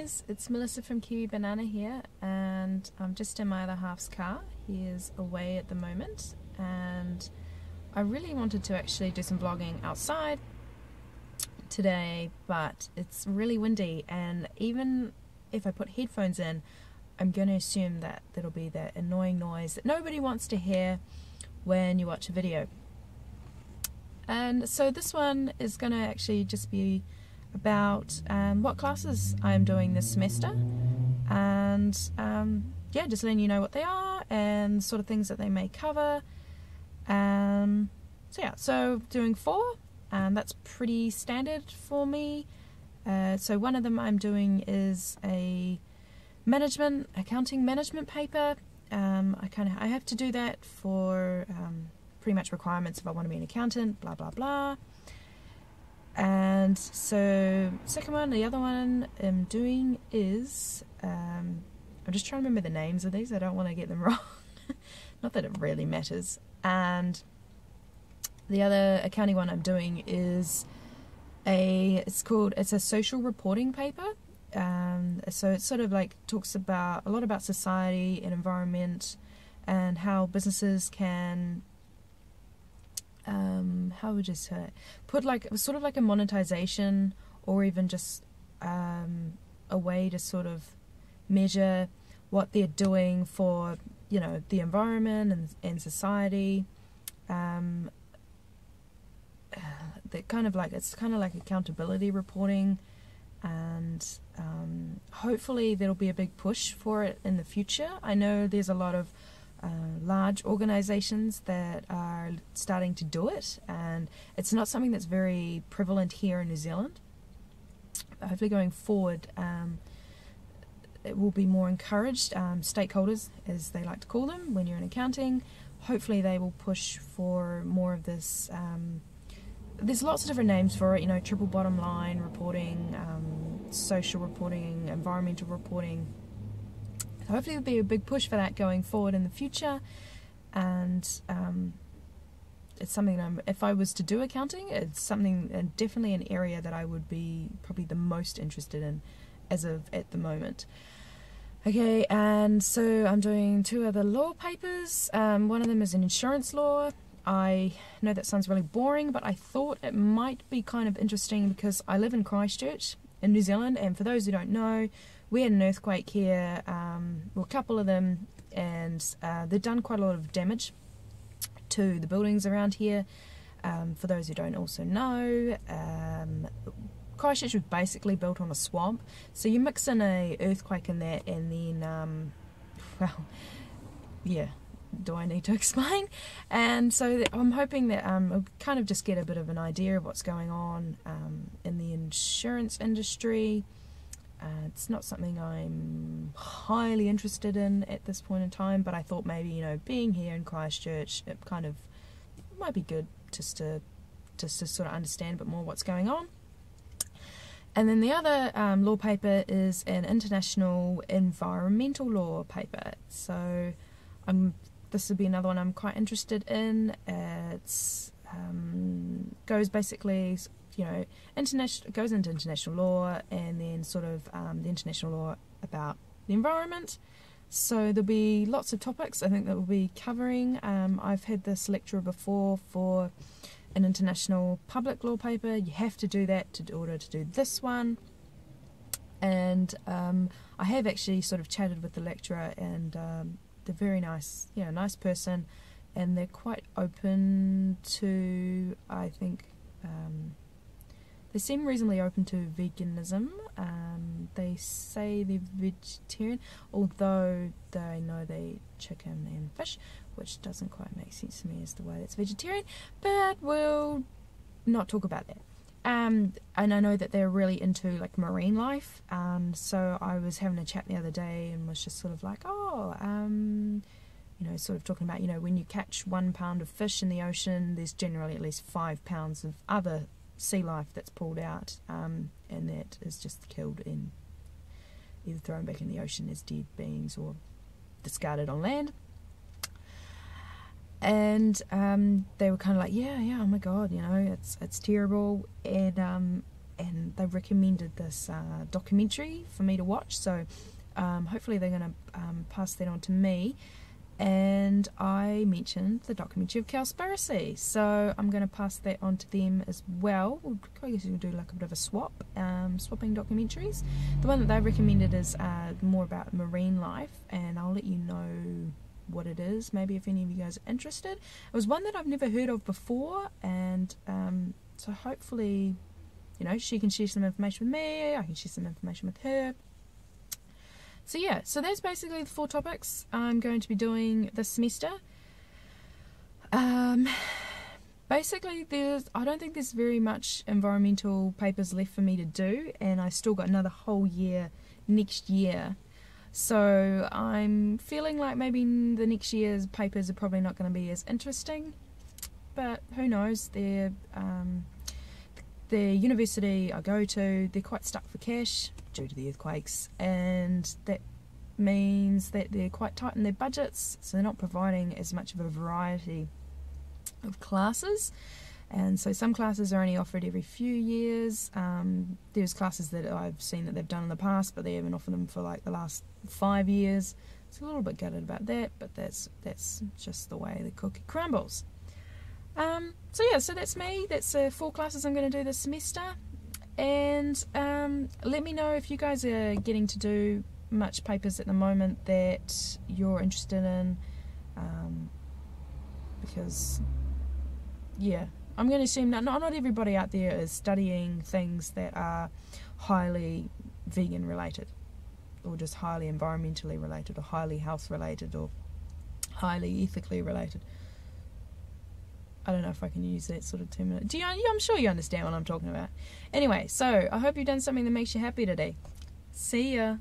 guys, it's Melissa from Kiwi Banana here, and I'm just in my other half's car. He is away at the moment, and I really wanted to actually do some vlogging outside today, but it's really windy, and even if I put headphones in, I'm going to assume that there'll be that annoying noise that nobody wants to hear when you watch a video. And so this one is going to actually just be about what classes I'm doing this semester, and yeah, just letting you know what they are and sort of things that they may cover. So yeah, so doing 4, that's pretty standard for me. So one of them I'm doing is a accounting management paper. I have to do that for pretty much requirements if I want to be an accountant, blah blah blah. And so second one, the other one I'm doing is I'm just trying to remember the names of these. I don't want to get them wrong. Not that it really matters. And the other accounting one I'm doing is it's a social reporting paper. So it sort of like talks about a lot about society and environment and how businesses can how would you say it? Put like sort of like a monetization, or even just a way to sort of measure what they're doing for, you know, the environment and society. It's kind of like accountability reporting, and hopefully there'll be a big push for it in the future. I know there's a lot of large organizations that are starting to do it, and it's not something that's very prevalent here in New Zealand. But hopefully going forward it will be more encouraged. Stakeholders, as they like to call them when you're in accounting, hopefully they will push for more of this. There's lots of different names for it, you know, triple bottom line reporting, social reporting, environmental reporting. Hopefully there'll be a big push for that going forward in the future, and it's something if I was to do accounting, it's something, and definitely an area that I would be probably the most interested in as of at the moment. Okay, and so I'm doing 2 other law papers. One of them is an insurance law. I know that sounds really boring, but I thought it might be kind of interesting because I live in Christchurch in New Zealand, and for those who don't know, we had an earthquake here, well, a couple of them, and they've done quite a lot of damage to the buildings around here. For those who don't also know, Christchurch was basically built on a swamp, so you mix in a earthquake in that, and then, well, yeah, do I need to explain? And so I'm hoping that I'll kind of just get a bit of an idea of what's going on in the insurance industry. It's not something I'm highly interested in at this point in time, but I thought maybe, you know, being here in Christchurch, it kind of might be good just to sort of understand a bit more what's going on. And then the other law paper is an international environmental law paper. So this would be another one I'm quite interested in. It's goes basically, you know, goes into international law, and then sort of the international law about the environment. So there'll be lots of topics I think that we'll be covering. I've had this lecturer before for an international public law paper. You have to do that in order to do this one. And I have actually sort of chatted with the lecturer, and they're very nice, you know, nice person, and they're quite open to, I think, they seem reasonably open to veganism. They say they're vegetarian, although they know they eat chicken and fish, which doesn't quite make sense to me as the way that's vegetarian, but we'll not talk about that. And I know that they're really into like marine life, so I was having a chat the other day and was just sort of like, you know, sort of talking about, you know, when you catch 1 pound of fish in the ocean, there's generally at least 5 pounds of other sea life that's pulled out, and that is just killed and either thrown back in the ocean as dead beings or discarded on land. And they were kind of like, yeah, oh my god, you know, it's terrible. And and they recommended this documentary for me to watch, so hopefully they're going to pass that on to me. And I mentioned the documentary of Cowspiracy, so I'm going to pass that on to them as well. I guess we'll do like a bit of a swapping documentaries. The one that they recommended is more about marine life, and I'll let you know what it is, maybe if any of you guys are interested. It was one that I've never heard of before, and so hopefully, you know, she can share some information with me, I can share some information with her. So yeah, so that's basically the 4 topics I'm going to be doing this semester. Basically, I don't think there's very much environmental papers left for me to do, and I still got another whole year next year. So I'm feeling like maybe the next year's papers are probably not going to be as interesting, but who knows? The university I go to, they're quite stuck for cash due to the earthquakes, and that means that they're quite tight in their budgets, so they're not providing as much of a variety of classes. And so some classes are only offered every few years. There's classes that I've seen that they've done in the past, but they haven't offered them for like the last 5 years. It's a little bit gutted about that, but that's just the way the cookie crumbles. So yeah, so that's me. That's 4 classes I'm going to do this semester. And let me know if you guys are getting to do much papers at the moment that you're interested in, because yeah, I'm going to assume that not everybody out there is studying things that are highly vegan related, or just highly environmentally related, or highly health related, or highly ethically related. I don't know if I can use that sort of term. I'm sure you understand what I'm talking about. Anyway, so I hope you've done something that makes you happy today. See ya.